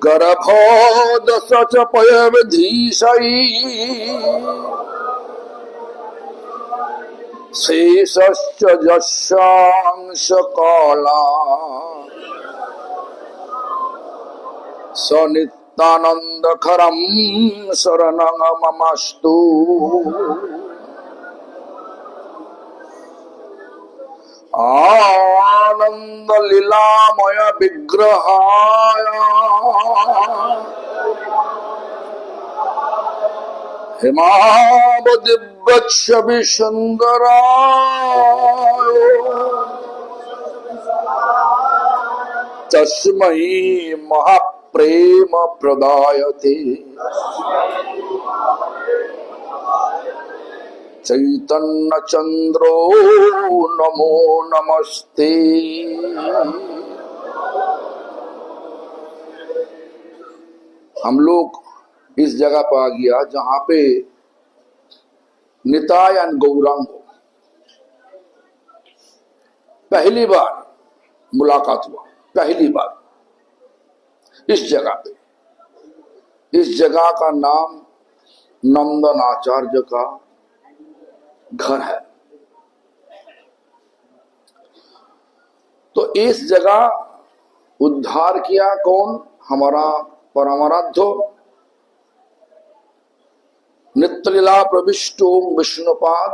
गर्भोदश च पयविधीशै शेषश्च यस्यांश काला स नित्यानन्दकरं शरणं ममस्तु। आनंद लीलामय विग्रहाय हिमावदिव्यच्छवि सुंदराय तस्मै महाप्रेम प्रदायते चैतन्य चंद्रो नमो नमस्ते। हम लोग इस जगह पर आ गया जहां पे निताय एंड गौरांग पहली बार मुलाकात हुआ, पहली बार इस जगह पे। इस जगह का नाम नंदन आचार्य का घर है। तो इस जगह उद्धार किया कौन? हमारा परमाराध्य नित्यलीला प्रविष्टो विष्णुपाद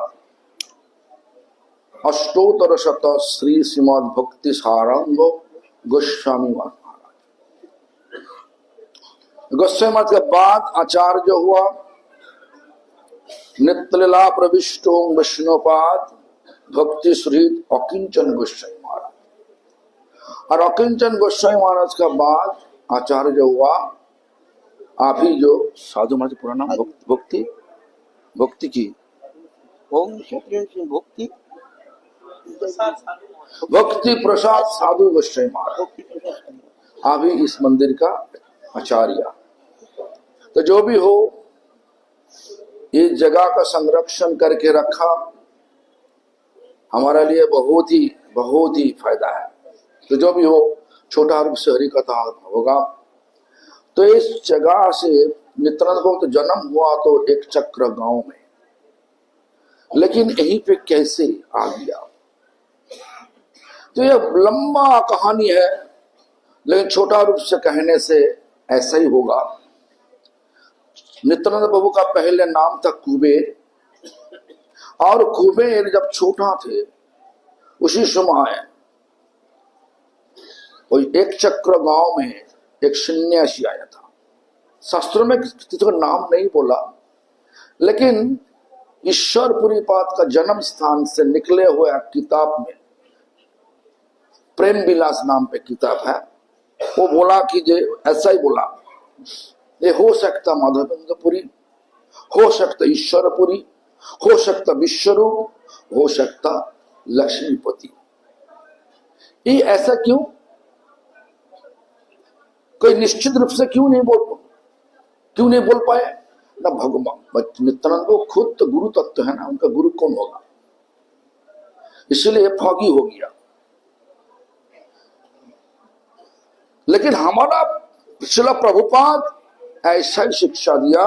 अष्टोत्तर शत श्री श्रीमद् भक्ति सारंग गोस्वामी महाराज। गोस्वामी महाराज के बाद आचार्य हुआ नित्यलीला प्रविष्टो विष्णुपाद भक्ति श्री अकिंचन गोस्वामी महाराज। और अकिंचन गोस्वामी महाराज का बाद आचार्य हुआ आप ही जो साधु महाराज पूरा नाम भक्ति भक्ति की भक्ति प्रसाद साधु गोस्वामी महाराज आप ही इस मंदिर का आचार्य। तो जो भी हो इस जगह का संरक्षण करके रखा हमारे लिए बहुत ही फायदा है। तो जो भी हो छोटा रूप से हरि कथा होगा। तो इस जगह से नित्यानंद भक्त जन्म हुआ तो एक चक्र गांव में, लेकिन यहीं पे कैसे आ गया तो यह लंबा कहानी है, लेकिन छोटा रूप से कहने से ऐसा ही होगा। नित्यानंद प्रभु का पहले नाम था कुबेर, और कुबेर जब छोटा थे उसी समय एक चक्र गांव में एक सन्यासी आया था। शास्त्रों में किसी का नाम नहीं बोला, लेकिन ईश्वरपुरी पाद का जन्म स्थान से निकले हुए किताब में प्रेम विलास नाम पे किताब है, वो बोला कि ऐसा ही बोला, ये हो सकता माधवेंद्रपुरी, हो सकता ईश्वरपुरी, हो सकता विश्वरूप, हो सकता लक्ष्मीपति। ये ऐसा क्यों? कोई निश्चित रूप से क्यों नहीं बोल पाए ना? भगवान नित्यानंद को खुद तो गुरु तत्व है ना, उनका गुरु कौन होगा? इसलिए फॉगी हो गया। लेकिन हमारा पिछला प्रभुपाद ऐसा ही शिक्षा दिया,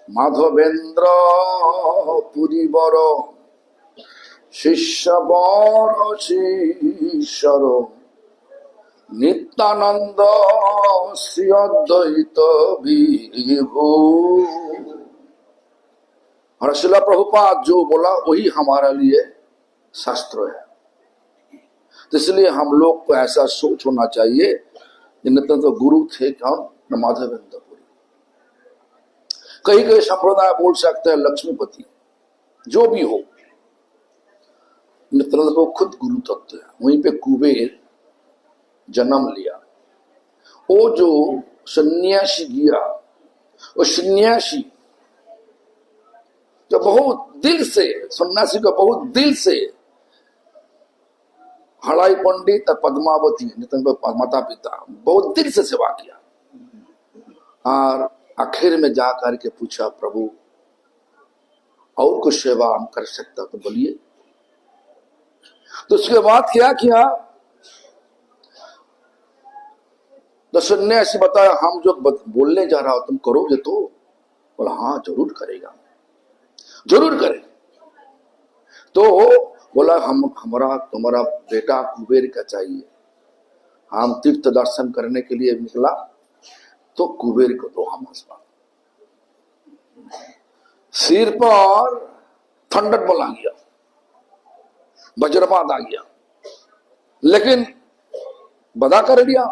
माधवेंद्र पुरी बर शिष्य बर शिष्यर नित्यानंद श्री अद्वैत विभु। और शिला प्रभुपाद जो बोला वही हमारे लिए शास्त्र है। तो इसलिए हम लोग को ऐसा सोच होना चाहिए, नित्यानंद तो गुरु थे कौन? माधवेंद्रपुरी। कई संप्रदाय बोल सकते हैं लक्ष्मीपति, जो भी हो, नित्यानंद को खुद गुरु तत्व है। वहीं पे कुबेर जन्म लिया। वो जो सन्यासी गया, वो सन्यासी जो बहुत दिल से, सन्यासी को बहुत दिल से हड़ाई पंडित और पद्मावती नित्यानंद माता पिता बहुत दिल से सेवा किया। और आखिर में जा करके पूछा, प्रभु और कुछ सेवा हम कर सकता तो बोलिए। तो उसके बाद क्या किया? तो सन्यासी बताया, हम जो बोलने जा रहा हो तुम करोगे? तो बोला हाँ जरूर करेगा, जरूर करेगा। तो बोला हमारा तुम्हारा बेटा कुबेर का चाहिए, हम तीर्थ दर्शन करने के लिए निकला, तो कुबेर को दो हम आसमान। सिर पर थंडरबोल्ट आ गया, वज्रपात आ गया, लेकिन बदा कर दिया,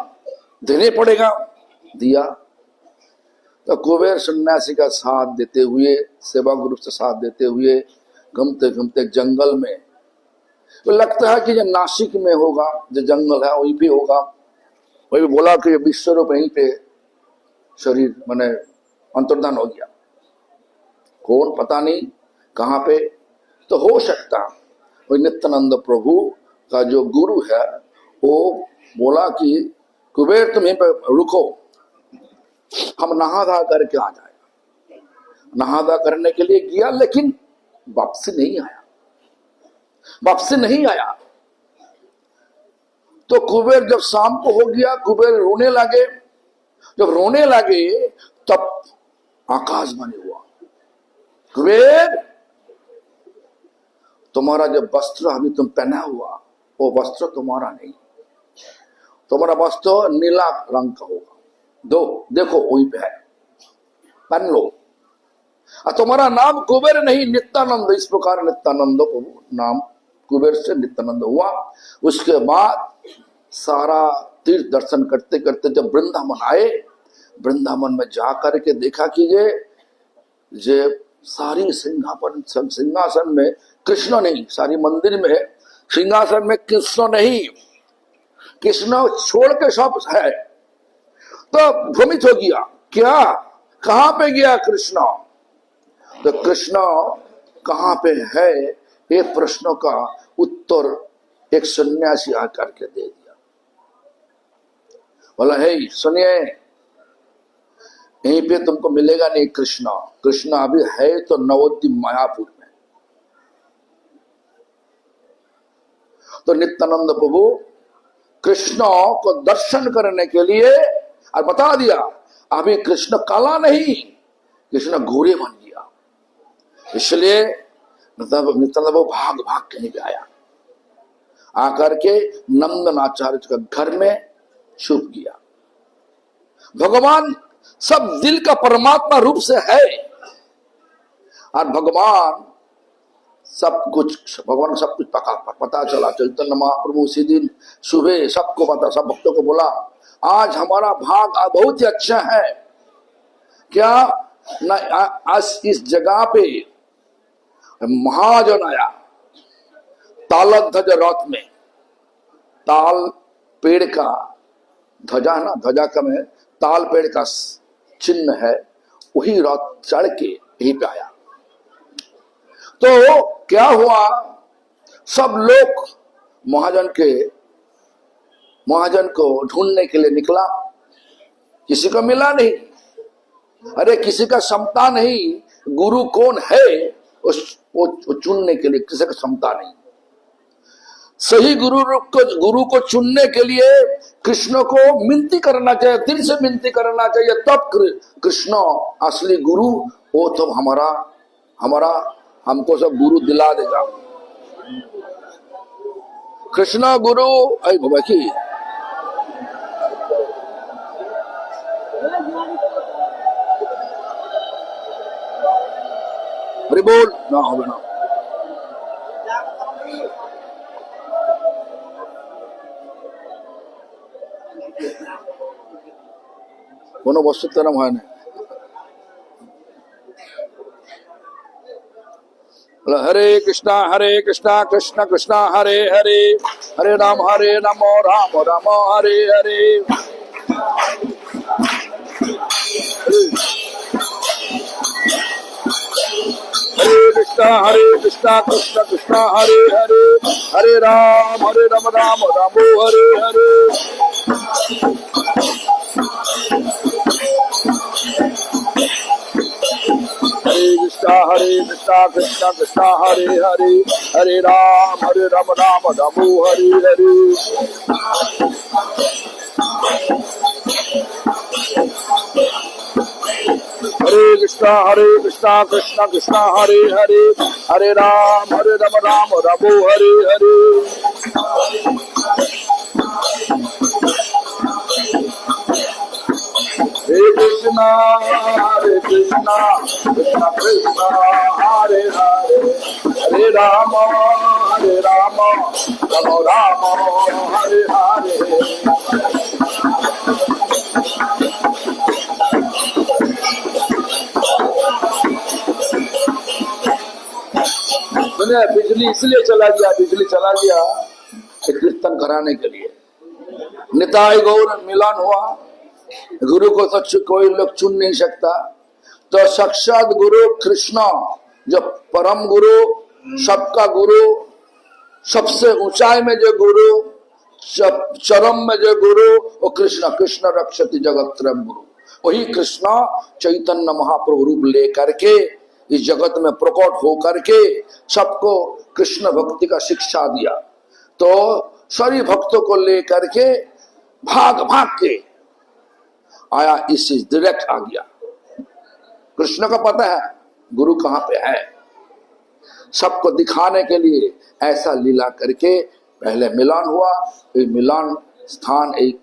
देने पड़ेगा, दिया। तो कुबेर सन्यासी का साथ देते हुए, सेवा ग्रुप से साथ देते हुए घूमते घूमते जंगल में, तो लगता है कि ये नासिक में होगा, जो जंगल है वहीं पे होगा। वही बोला कि विश्व रूप यहीं पे शरीर माने अंतर्धान हो गया, कौन पता नहीं कहाँ पे। तो हो सकता वही नित्यानंद प्रभु का जो गुरु है वो बोला कि कुबेर तुम यहीं पे रुको, हम नहा धा करके आ जाए। नहा धा करने के लिए गया, लेकिन वापसी नहीं आया, वापसी नहीं आया। तो कुबेर जब शाम को हो गया, कुबेर रोने लगे। जब रोने लगे तब आकाशवाणी हुआ, कुबेर तुम्हारा जब वस्त्र अभी तुम पहना हुआ वो वस्त्र तुम्हारा नहीं, तुम्हारा वस्त्र नीला रंग का होगा, दो देखो वहीं पे है, पहन लो। और तुम्हारा नाम कुबेर नहीं नित्यानंद। इस प्रकार नित्यानंद प्रभु नाम कुबेर से नित्यानंद हुआ। उसके बाद सारा तीर्थ दर्शन करते करते जब वृंदावन आए, वृंदावन में जा करके देखा कि ये सारी सिंहासन में कृष्ण नहीं, सारी मंदिर में सिंहासन में कृष्ण नहीं, कृष्ण छोड़ के सब है। तो भ्रमित हो गया, क्या कहां पे गया कृष्ण? तो कृष्ण कहां पे है, ये प्रश्नों का उत्तर एक सन्यासी आकर के दे दिया। बोला हे सुनिए, यहीं पे तुमको मिलेगा नहीं कृष्ण, कृष्ण अभी है तो नवद्वीप मायापुर में। तो नित्यानंद प्रभु कृष्ण को दर्शन करने के लिए और बता दिया, अभी कृष्ण काला नहीं, कृष्ण घोड़े बन गया। इसलिए नित्यानंद प्रभु भाग भाग के नहीं आया, आकर के नंदनाचार्य के घर में छुप गया। भगवान सब दिल का परमात्मा रूप से है, और भगवान सब कुछ, भगवान सब कुछ पता चला। चैतन्य महाप्रभु उसी दिन सुबह सबको पता, सब भक्तों को बोला आज हमारा भाग बहुत ही अच्छा है, क्या ना आज इस जगह पे महाजन आया ताल ध्वज रथ में, ताल पेड़ का ध्वजा है ना, ध्वजा का में ताल पेड़ का चिन्ह है, वही रथ चढ़ के यहीं पे आया। तो क्या हुआ, सब लोग महाजन को ढूंढने के लिए निकला, किसी को मिला नहीं। अरे किसी का क्षमता नहीं, गुरु कौन है वो चुनने के लिए किसी का क्षमता नहीं। सही गुरु को चुनने के लिए कृष्ण को मिनती करना चाहिए, दिल से मिनती करना चाहिए, तब कृष्ण असली गुरु वो तो हमारा हमको सब गुरु दिला देगा। कृष्ण गुरु आई बाबा की हरि बोल ना हो ना। কোনো বস্তু তেরম হয় না। हरे कृष्णा कृष्ण कृष्णा हरे हरे, हरे राम राम राम हरे हरे। हरे कृष्णा कृष्ण कृष्णा हरे हरे, हरे राम राम राम हरे हरे। हरे कृष्णा कृष्ण कृष्ण हरे हरे, हरे Ram Ram Ram Hare Hare. Krishna Krishna Krishna Hare Hare Hare Ram Ram Hare Hare. Hare Krishna Krishna Krishna Hare Hare Hare Rama Rama Hare Hare. सुनिए, बिजली इसलिए चला गया कीर्तन कराने के लिए। निताई गौर मिलन हुआ, गुरु को तो कोई लोग चुन नहीं सकता, तो साक्षात गुरु कृष्ण, जो परम गुरु, सबका गुरु, सबसे ऊंचाई में जो गुरु, चरम में जो गुरु, वो कृष्ण। कृष्ण रक्षति जगत्रयम गुरु, वही कृष्ण चैतन्य महाप्रभु रूप लेकर के इस जगत में प्रकट होकर के सबको कृष्ण भक्ति का शिक्षा दिया। तो सभी भक्तों को लेकर के भाग भाग के आया, इस डायरेक्ट आ गया। कृष्ण का पता है गुरु कहाँ पे है, सबको दिखाने के लिए ऐसा लीला करके पहले मिलान हुआ। ये मिलान स्थान एक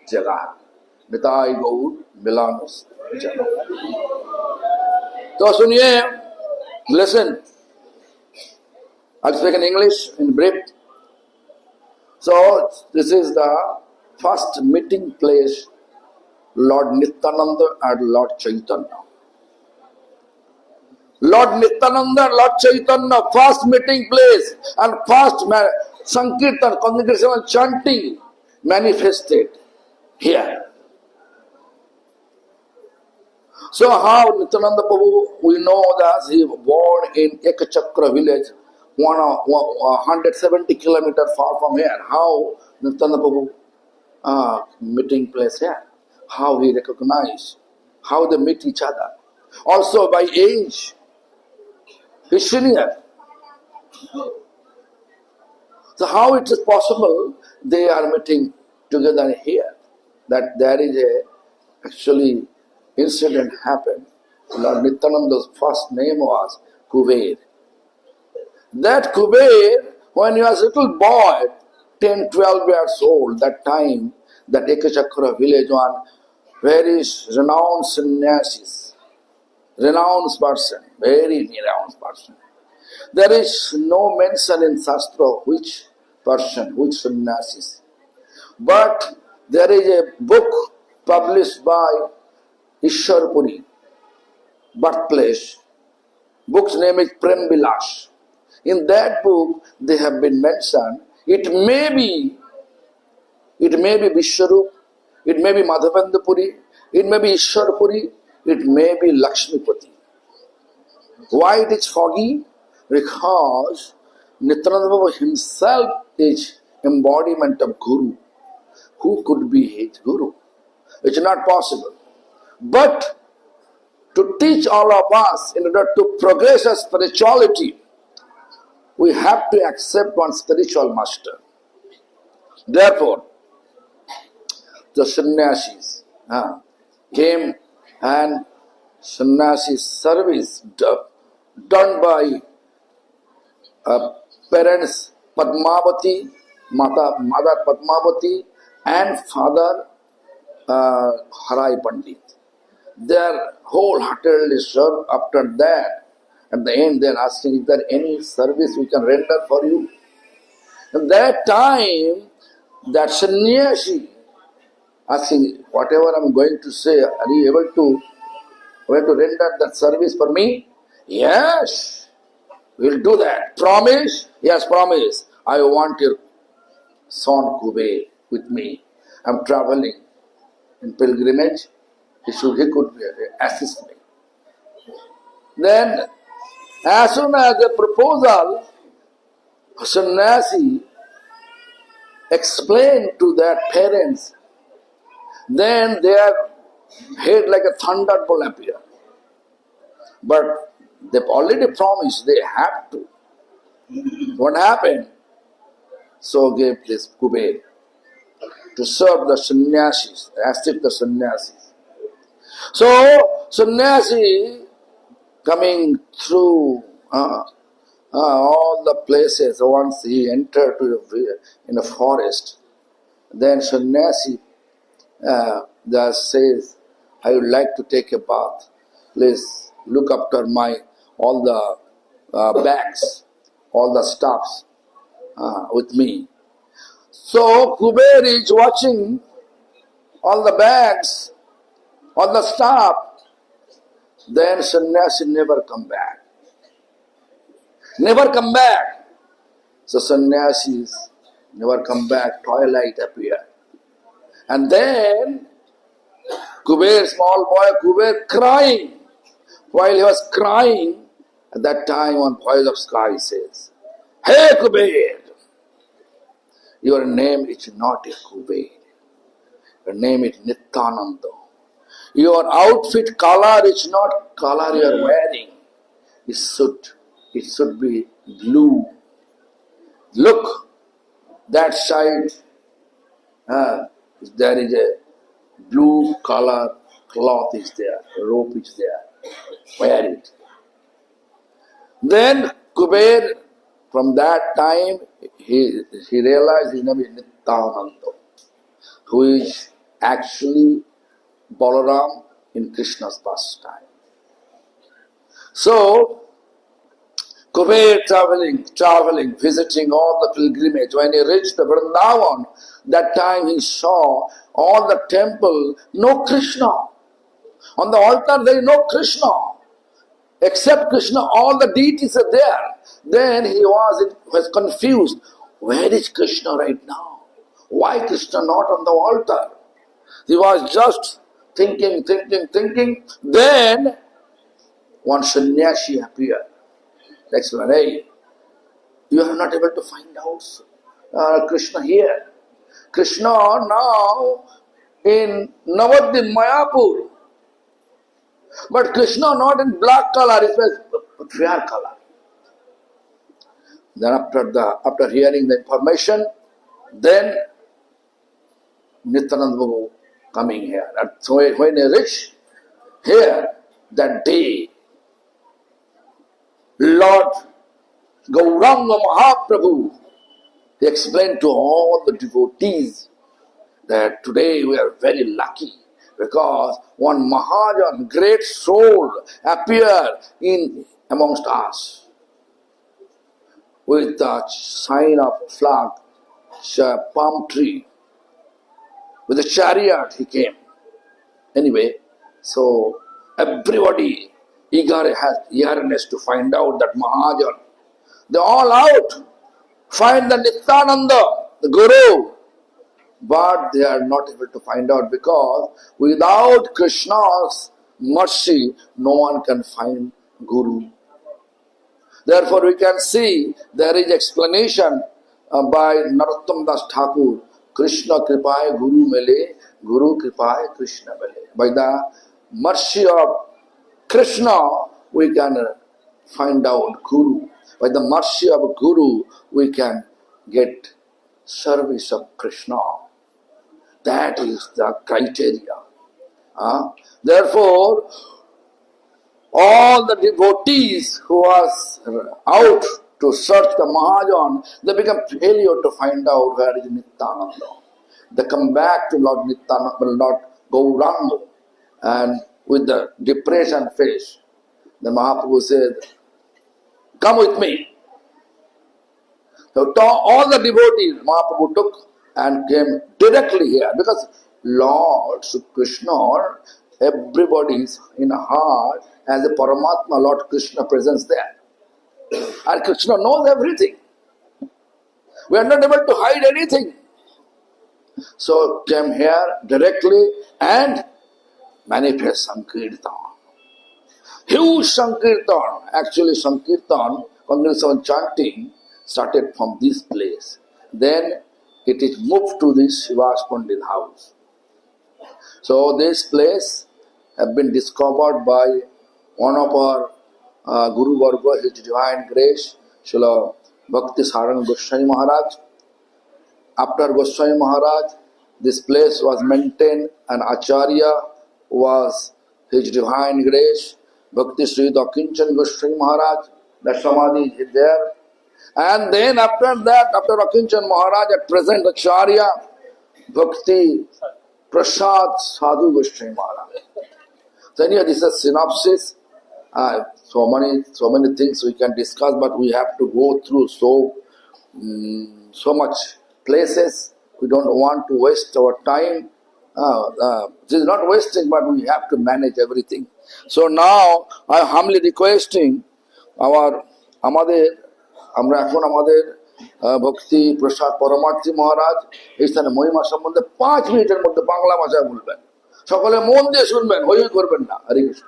जगह है, निताई गौर मिलान जगह। तो सुनिए, listen, I'll speak in English in brief. So this is the first meeting place, Lord Nityananda and Lord Chaitanya. Lord Nityananda and Lord Chaitanya, first meeting place and first Sankirtan, congregational chanting manifested here. So how Nityananda Prabhu, we know that he was born in Ekachakra village, 170 kilometers far from here. How Nityananda Prabhu meeting place here? How he recognized? How they meet each other? Also by age, he's senior. So how it is possible they are meeting together here? That there is a actually incident happened. Lord Nityananda's first name was Kuber. That Kuber, when he was a little boy, 10, 12 years old, that time, that Ekachakra village, one very renowned sannyasis, renowned person, very renowned person. There is no mention in Shastra which person, which sannyasis. But there is a book published by Ishwarpuri, birthplace. Book's name is Prem Vilas. In that book, they have been mentioned. It may be Vishwarup, it may be Madhavendra, it may be Ishwarpuri, it may be Lakshmipati. Why it is foggy? Because Nityananda Prabhu himself is embodiment of Guru. Who could be his Guru? It's not possible. But to teach all of us, in order to progress our spirituality, we have to accept one spiritual master. Therefore, the sannyasis came, and sannyasi service done by parents Padmavati, Mother Padmavati, and Father Harai Pandit. They are wholeheartedly served. After that, at the end, they are asking, is there any service we can render for you? At that time, that sannyasi asking, whatever I am going to say, are you able to render that service for me? Yes, we will do that. Promise? Yes, promise. I want your son Kuber with me. I am traveling in pilgrimage. He could assist me. Then, as soon as the proposal, sannyasi explained to their parents, then their head like a thunderbolt appeared. But they've already promised they have to. What happened? So gave this Kuber to serve the sannyasis, assist the sannyasis. So sannyasi coming through all the places. Once he entered in a forest, then sannyasi just says, I would like to take a bath. Please look after all the bags, all the stuffs with me. So Kuber is watching all the bags, all the stuff. Then sannyasi never come back. Never come back. So sannyasis never come back. Twilight appeared. And then Kuber, small boy Kuber, crying. While he was crying, at that time one voice of sky says, Hey Kuber, your name is not a Kuber. Your name is Nityananda. Your outfit color is not color you are wearing. It should be blue. Look, that side, there is a blue color cloth is there, rope is there. Wear it. Then Kuber, from that time, he realized his name is Nityananda, who is actually Balaram in Krishna's pastime. So, Kuber traveling, visiting all the pilgrimage. When he reached the Vrindavan, that time he saw all the temple, no Krishna. On the altar there is no Krishna. Except Krishna, all the deities are there. Then he was confused. Where is Krishna right now? Why Krishna not on the altar? He was just thinking. Then one sannyasi appeared. Next one, hey, you are not able to find out Krishna here. Krishna now in Navadvip, Mayapur. But Krishna not in black color, it was fair color. Then after hearing the information, then Nityananda Babu coming here. And so when he reached here, that day, Lord Gauranga Mahaprabhu, he explained to all the devotees that today we are very lucky because one Mahajan, great soul, appeared amongst us with the sign of flag, palm tree. With a chariot he came. Anyway, so everybody has eagerness to find out that Mahajan. They all out, find the Nityananda, the Guru. But they are not able to find out because without Krishna's mercy, no one can find Guru. Therefore we can see there is explanation by Narottam Das Thakur, Krishna Kripaye Guru Mele, Guru Kripaye Krishna Mele. By the mercy of Krishna, we can find out Guru. By the mercy of Guru, we can get service of Krishna. That is the criteria. Therefore, all the devotees who was out to search the Mahajan, they become failure to find out where is Nityananda. They come back to Lord Nityananda, Lord Gauranga, and with the depression face, the Mahaprabhu said, come with me. So all the devotees Mahaprabhu took and came directly here because Lord Krishna, everybody's in a heart as a Paramatma, Lord Krishna presence there. And Krishna knows everything. We are not able to hide anything. So came here directly and manifest Sankirtan. Huge Sankirtan. Actually Sankirtan, congregation chanting, started from this place. Then it is moved to this Srivas Pandit house. So this place have been discovered by one of our Guru Varga, His Divine Grace, Srila Bhakti Sarang Goswami Maharaj. After Goswami Maharaj, this place was maintained and Acharya was His Divine Grace, Bhakti Sri Dakinchan Goswami Maharaj, the Samadhi is there. And then after that, after Dakinchan Maharaj, at present Acharya, Bhakti Prasad Sadhu Goswami Maharaj. So anyway, this is a synopsis. So many things we can discuss, but we have to go through so much places. We don't want to waste our time. This is not wasting, but we have to manage everything. So now I am humbly requesting আমরা এখন আমাদের ভক্তি প্রসাদ পরমার্থী মহারাজ এই স্থানে মহিমা সম্বন্ধে 5 মিনিটের মধ্যে বাংলা ভাষায় বলবেন। সকলে মন দিয়ে শুনবেন, হই হই করবেন না। হরে কৃষ্ণ।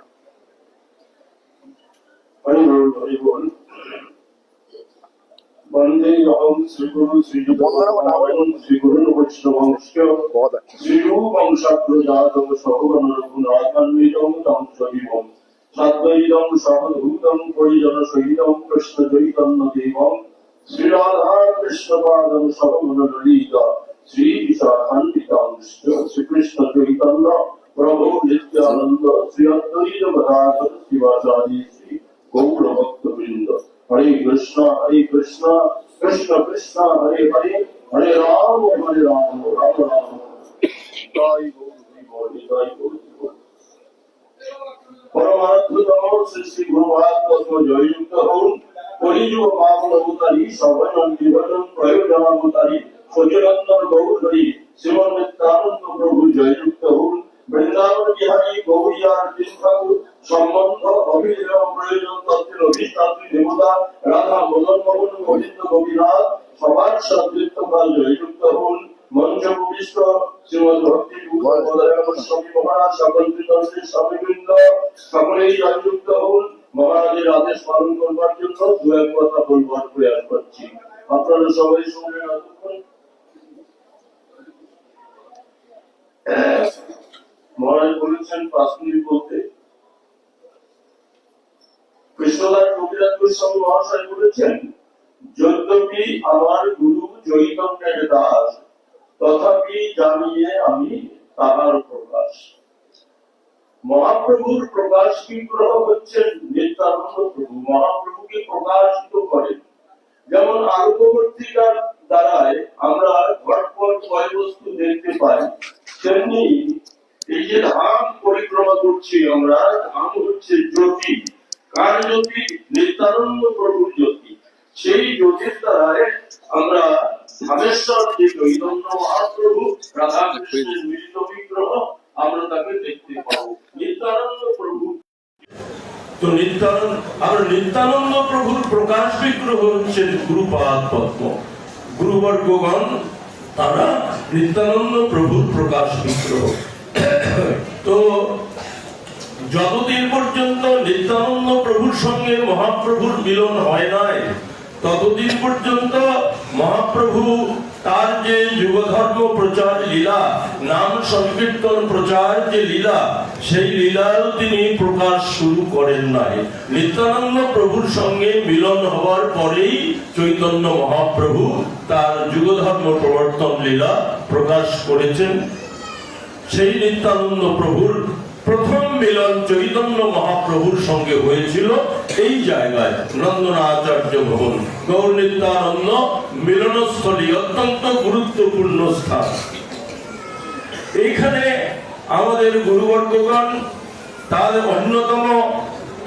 वंदे अहं श्रीगुरु श्रीगुरु वैष्णवंश्च श्रीरूपं शास्त्रजातं सौगुणरघुनाथान्वितं तं सजीवं साद्वैतं सावधूतं परिजनसहितं कृष्णचैतन्यदेवं श्रीराधा कृष्णपादं सौगुणललिता श्रीविशाखान्वितांश्च श्रीकृष्णचैतन्य प्रभो नित्यानन्द श्री अद्वैत गदाधर शिवाचार्य श्री गौरभक्तवृन्द। हरे कृष्णा कृष्ण कृष्ण हरे हरे हरे राम राम राम परमात्मतम श्री गुरुवात्म जययुक्त हूँ कलियुग पावन अवतारी सवर्ण जीवन प्रयोजन अवतारी सचिरंदन गौरी शिव नित्यानंद प्रभु जययुक्त हूँ वृंदावन बिहारी गौरिया ठाकुर সম্বন্ধ অভিনয় প্রয়োজন তত্ত্বের অধিষ্ঠাত্রী দেবতা রাধা মদন মোহন গোবিন্দ গোপীনাথ সবার সদৃষ্টকাল জয়যুক্ত হন। মঞ্চ ভূমিষ্ঠ শ্রীমদ ভক্তি গোস্বামী মহারাজ সকল ত্রিদর্শের স্বামীবৃন্দ সকলেই জয়যুক্ত হন। মহারাজের আদেশ পালন করবার জন্য দু এক কথা বলবার প্রয়াস করছি, আপনারা সবাই শুনলেন। মহারাজ বলেছেন 5 মিনিট বলতে। কৃষ্ণদাস কবিরাজ গোস্বামী মহাশয় বলেছেন, যদ্যপি আমার গুরু চৈতন্যের দাস তথাপি জানিয়ে আমি তাহার প্রকাশ। মহাপ্রভুর প্রকাশ বিগ্রহ হচ্ছেন নিত্যানন্দ প্রভু। মহাপ্রভুকে প্রকাশিত করেন। যেমন আলোকবর্তিকার দ্বারায় আমরা ঘটপট বস্তু দেখতে পাই, তেমনি এই যে ধাম পরিক্রমা করছি আমরা, ধাম হচ্ছে জ্যোতি। কার জ্যোতি? নিত্যানন্দ প্রভুর জ্যোতি। সেই জ্যোতির দ্বারায় আমরা ধামেশ্বর যে চৈতন্য মহাপ্রভু রাধা কৃষ্ণের মিলিত বিগ্রহ আমরা তাকে দেখতে পাবো। নিত্যানন্দ প্রভু তো নিত্যানন্দ প্রভুর প্রকাশ বিগ্রহ হচ্ছেন গুরুপাদ পদ্ম। গুরুবর্গগণ তারা নিত্যানন্দ প্রভুর প্রকাশ বিগ্রহ। তো যতদিন পর্যন্ত নিত্যানন্দ প্রভুর সঙ্গে মহাপ্রভুর মিলন হয় নাই, ততদিন পর্যন্ত মহাপ্রভু তার যে যুগধর্ম প্রচার লীলা, নাম সংকীর্তন প্রচার যে লীলা, সেই লীলার তিনি প্রকাশ শুরু করেন নাই। নিত্যানন্দ প্রভুর সঙ্গে মিলন হওয়ার পরেই চৈতন্য মহাপ্রভু তার যুগধর্ম প্রবর্তন লীলা প্রকাশ করেছেন। সেই নিত্যানন্দ প্রভুর প্রথম মিলন চৈতন্য মহাপ্রভুর সঙ্গে হয়েছিল এই জায়গায়, নন্দনাচার্য ভবন। গৌর নিত্যানন্দ মিলনস্থলী অত্যন্ত গুরুত্বপূর্ণ স্থান। এইখানে আমাদের গুরুবর্গগণ তার অন্যতম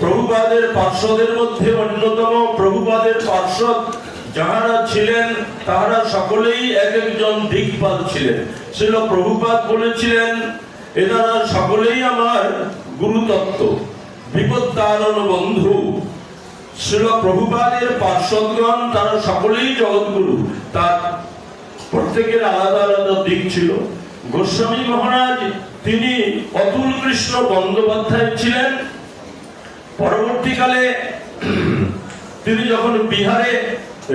প্রভুপাদের পার্শ্বদের মধ্যে অন্যতম প্রভুপাদের পার্শ্বদ যাহারা ছিলেন তাহারা সকলেই এক একজন দিকপাল ছিলেন। ছিল প্রভুপাদ বলেছিলেন, এনারা সকলেই আমার গুরুতত্ত্ব, বিপত্তারণ বন্ধু। ছিল প্রভুপাদের পার্শ্বদগণ তারা সকলেই জগৎগুরু। তার প্রত্যেকের আলাদা আলাদা দিক ছিল। গোস্বামী মহারাজ তিনি অতুল কৃষ্ণ বন্দ্যোপাধ্যায় ছিলেন। পরবর্তীকালে তিনি যখন বিহারে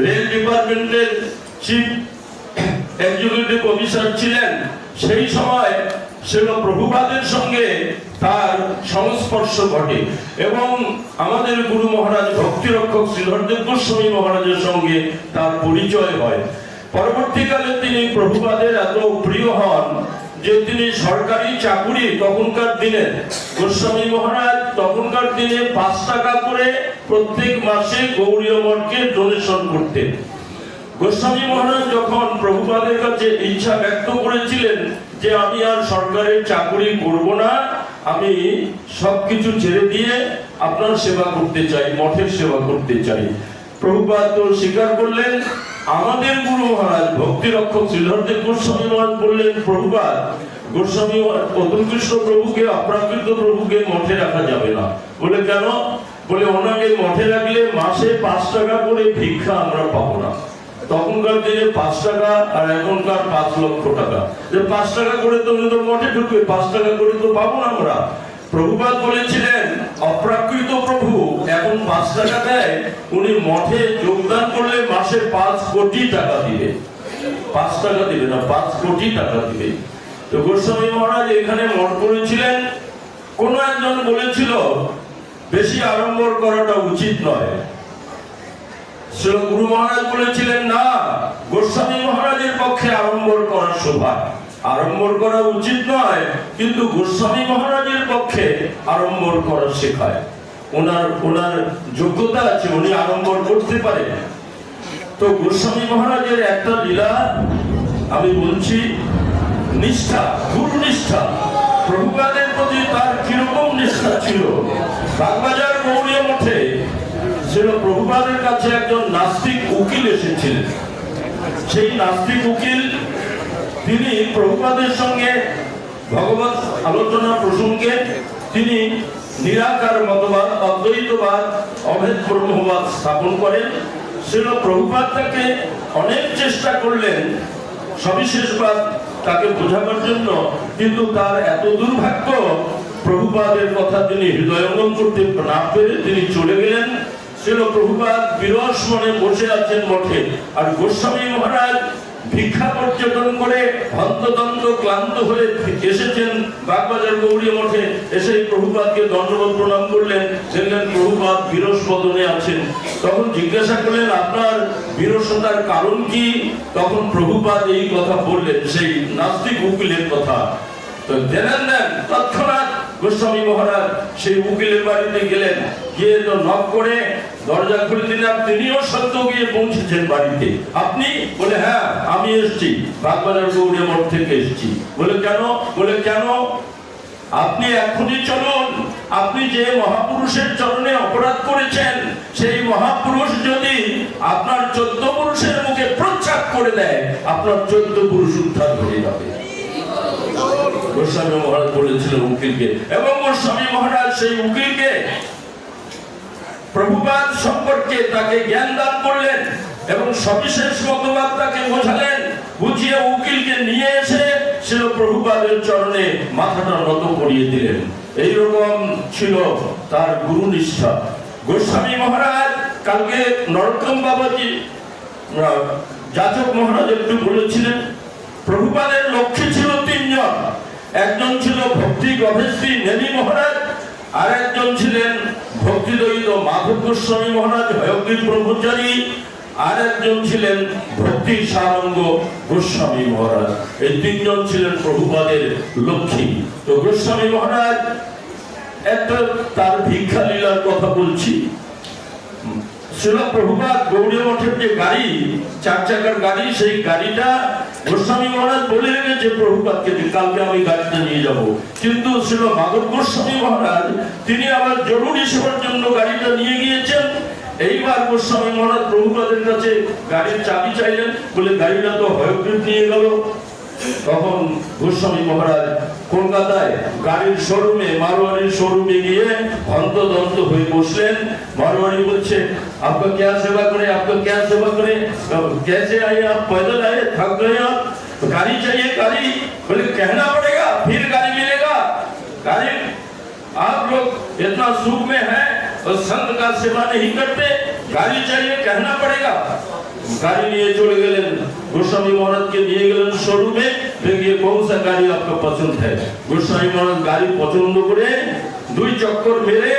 রেল ডিপার্টমেন্টের চিফ এক্সিকিউটিভ অফিসার ছিলেন, সেই সময় ছিল প্রভুপাদের সঙ্গে তার সংস্পর্শ ঘটে এবং আমাদের গুরু মহারাজ ভক্তিরক্ষক শ্রীধরদেব গোস্বামী মহারাজের সঙ্গে তার পরিচয় হয়। পরবর্তীকালে তিনি প্রভুপাদের এত প্রিয় হন যে তিনি সরকারি চাকুরি তখনকার দিনে গোস্বামী মহারাজ তখনকার দিনে 5 টাকা করে প্রত্যেক মাসে গৌড়ীয় মঠকে ডোনেশন করতেন। গোস্বামী মহারাজ যখন প্রভুপাদের কাছে ইচ্ছা ব্যক্ত করেছিলেন যে আমি আর সরকারের চাকুরি করব না, আমি সবকিছু ছেড়ে দিয়ে আপনার সেবা করতে চাই, মঠের সেবা করতে চাই, প্রভুপাদ তো স্বীকার করলেন। আমাদের গুরু মহারাজ ভক্তি রক্ষক শ্রীধরদেব গোস্বামী মহারাজ বললেন, প্রভুপাদ গোস্বামী অতুল কৃষ্ণ প্রভুকে অপ্রাকৃত প্রভুকে মঠে রাখা যাবে না। বলে কেন? বলে ওনাকে মঠে রাখলে মাসে 5 টাকা করে ভিক্ষা আমরা পাবো না। তখনকার দিনে 5 টাকা আর এখনকার 5 লক্ষ টাকা, যে 5 টাকা করে তো উনি তো মঠে ঢুকবে, 5 টাকা করে তো পাবো না আমরা। প্রভুপাদ বলেছিলেন অপ্রাকৃত প্রভু এখন 5 টাকা দেয়, উনি মঠে যোগদান করলে মাসে 5 কোটি টাকা দিবে। 5 টাকা দিবে না, 5 কোটি টাকা দিবে। তো গোস্বামী মহারাজ এখানে মঠ করেছিলেন। কোন একজন বলেছিল বেশি আড়ম্বর করাটা উচিত নয়। গুরু মহারাজ বলেছিলেন না, গোস্বামী মহারাজের পক্ষে আড়ম্বর করা শোভা, আড়ম্বর করা উচিত নয়, কিন্তু গোস্বামী মহারাজের পক্ষে আড়ম্বর করা শেখায়। ওনার যোগ্যতা আছে, উনি আড়ম্বর করতে পারে। তো গোস্বামী মহারাজের একটা লীলা আমি বলছি, নিষ্ঠা, গুরু নিষ্ঠা। প্রভুপাদের প্রতি তার কিরকম নিষ্ঠা ছিল। বাগবাজার গৌড়ীয় মঠে ছিল প্রভুপাদের কাছে একজন নাস্তিক উকিল এসেছিলেন। সেই নাস্তিক উকিল তিনি প্রভুপাদের সঙ্গে ভগবত আলোচনা প্রসঙ্গে তিনি নিরাকার মতবাদ, অদ্বৈতবাদ, অভেদ ব্রহ্মবাদ স্থাপন করেন। ছিল প্রভুপাদ তাকে অনেক চেষ্টা করলেন সবিশেষবাদ তাকে বোঝাবার জন্য, কিন্তু তার এত দুর্ভাগ্য, প্রভুপাদের কথা তিনি হৃদয়ঙ্গম করতে না পেরে তিনি চলে গেলেন। ছিল প্রভুপাদ বিরস মনে বসে আছেন মঠে, আর গোস্বামী মহারাজ ভিক্ষা পর্যটন করে হন্তদন্ত ক্লান্ত হয়ে এসেছেন বাগবাজার গৌড়ীয় মঠে। এসে প্রভুপাদকে দণ্ডবত প্রণাম করলেন, দেখলেন প্রভুপাদ বিরস বদনে আছেন। তখন জিজ্ঞাসা করলেন আপনার বিরসতার কারণ কি? তখন প্রভুপাদ এই কথা বললেন, সেই নাস্তিক উকিলের কথা। তো জেনেন দেন তৎক্ষণাৎ গোস্বামী মহারাজ সেই উকিলের বাড়িতে গেলেন, গিয়ে তো নক করে দরজা খুলে দিলেন। তিনিও সত্য গিয়ে পৌঁছেছেন বাড়িতে। আপনি? বলে হ্যাঁ আমি এসেছি, বাগবাজার গৌড়ীয় মঠ থেকে এসেছি। বলে কেন? বলে কেন? আপনি এখনই চলুন, আপনি যে মহাপুরুষের চরণে অপরাধ করেছেন, সেই মহাপুরুষ যদি আপনার 14 পুরুষের মুখে প্রচ্ছাপ করে দেয়, আপনার 14 পুরুষ উদ্ধার হয়ে যাবে। গোস্বামী মহারাজ বলেছিলেন উকিলকে, এবং গোস্বামী মহারাজ সেই উকিলকে প্রভুপাদ সম্পর্কে তাকে জ্ঞান দান করলেন এবং সবিশেষ মতবাদ তাকে বোঝালেন। বুঝিয়ে উকিলকে নিয়ে এসে ছিল প্রভুপাদের চরণে মাথাটা নত করিয়ে দিলেন। এইরকম ছিল তার গুরু নিষ্ঠা। গোস্বামী মহারাজ কালকে নরোত্তম বাবাজি যাচক মহারাজ একটু বলেছিলেন, প্রভুপাদের লক্ষ্যে ছিল 3 জন। একজন ছিল ভক্তি গভেশ্রী নেমি মহারাজ, আর একজন ছিলেন ভক্তিদ্বৈত মাধব গোস্বামী মহারাজ হয়গ্রীব ব্রহ্মচারী, আর একজন ছিলেন ভক্তি সারঙ্গ গোস্বামী মহারাজ। এই 3 জন ছিলেন প্রভুপাদের লক্ষ্মী। তো গোস্বামী মহারাজ একটা তার ভিক্ষা লীলার কথা বলছি। ছিল প্রভুপাদ গৌড়ীয় মঠের যে গাড়ি, 4 চাকার গাড়ি, সেই গাড়িটা গোস্বামী মহারাজ বলে রেখেছে প্রভুপাদকে যে কালকে আমি গাড়িটা নিয়ে যাব। কিন্তু ছিল মাধব গোস্বামী মহারাজ তিনি আবার জরুরি সেবার জন্য গাড়িটা নিয়ে গিয়েছেন। এইবার গোস্বামী মহারাজ প্রভুপাদের কাছে গাড়ির চাবি চাইলেন, বলে গাড়িটা তো হয়গ্রীব নিয়ে গেল। তখন গোস্বামী মহারাজ কলকাতায় গাড়ির শোরুমে, মারোয়ারির শোরুমে গিয়ে হন্তদন্ত হয়ে বসলেন। मारवाड़ी बोलছে आपका क्या सेवा करें, आपका क्या सेवा करें, कैसे आए आप, पैदल आए, थक गए आप, तो गाड़ी चाहिए, गाड़ी। बोले कहना पड़ेगा फिर गाड़ी मिलेगा। गाड़ी आप लोग इतना सुख में है और संत का सेवा नहीं करते, गाड़ी चाहिए, कहना पड़ेगा। गाड़ी लिए चले गए गोस्वामी महाराज के लिए गए शोरूम में, देखिए कौन सा गाड़ी आपको पसंद है। गोस्वामी महाराज गाड़ी पसंद करे 2 चक्कर मेरे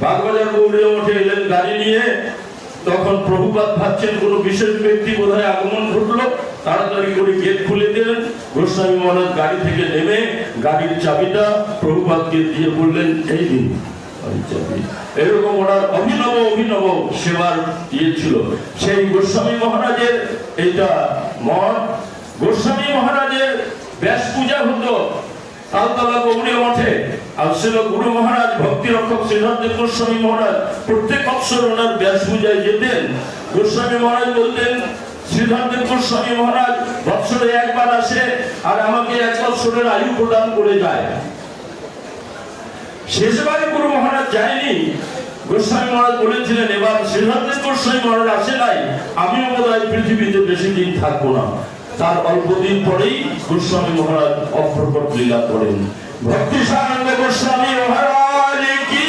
बागबाजार गौड़ीय मठे एलेन गाड़ी निये। তখন প্রভুপাদ ভাবছেন কোনো বিশেষ ব্যক্তি বোধহয় আগমন ঘটলো, তাড়াতাড়ি করে গেট খুলে দিলেন। গোস্বামী মহারাজ গাড়ি থেকে নেমে গাড়ির চাবিটা প্রভুপাদকে দিয়ে বললেন, এই দিন চাবি। এরকম ওনার অভিনব অভিনব সেবার ইয়ে ছিল। সেই গোস্বামী মহারাজের এইটা মঠ। গোস্বামী মহারাজের ব্যাস পূজা হতো তালতলা গৌড়ীয় মঠে। আর ছিল গুরু মহারাজ ভক্তি রক্ষক শ্রীধরদেব গোস্বামী মহারাজ প্রত্যেক বৎসর ওনার ব্যাস পূজায় যেতেন। গোস্বামী মহারাজ বলতেন, শ্রীধরদেব গোস্বামী মহারাজ বৎসরে একবার আসে আর আমাকে 1 বৎসরের আয়ু প্রদান করে যায়। শেষবারে গুরু মহারাজ যায়নি। গোস্বামী মহারাজ বলেছিলেন, এবার শ্রীধরদেব গোস্বামী মহারাজ আসে নাই, আমিও বোধহয় পৃথিবীতে বেশি দিন থাকবো না। তার অল্পদিন পরেই গোস্বামী মহারাজ অপ্রকট লীলা করেন। ভক্তি সানন্দ গোস্বামী মহারাজ কি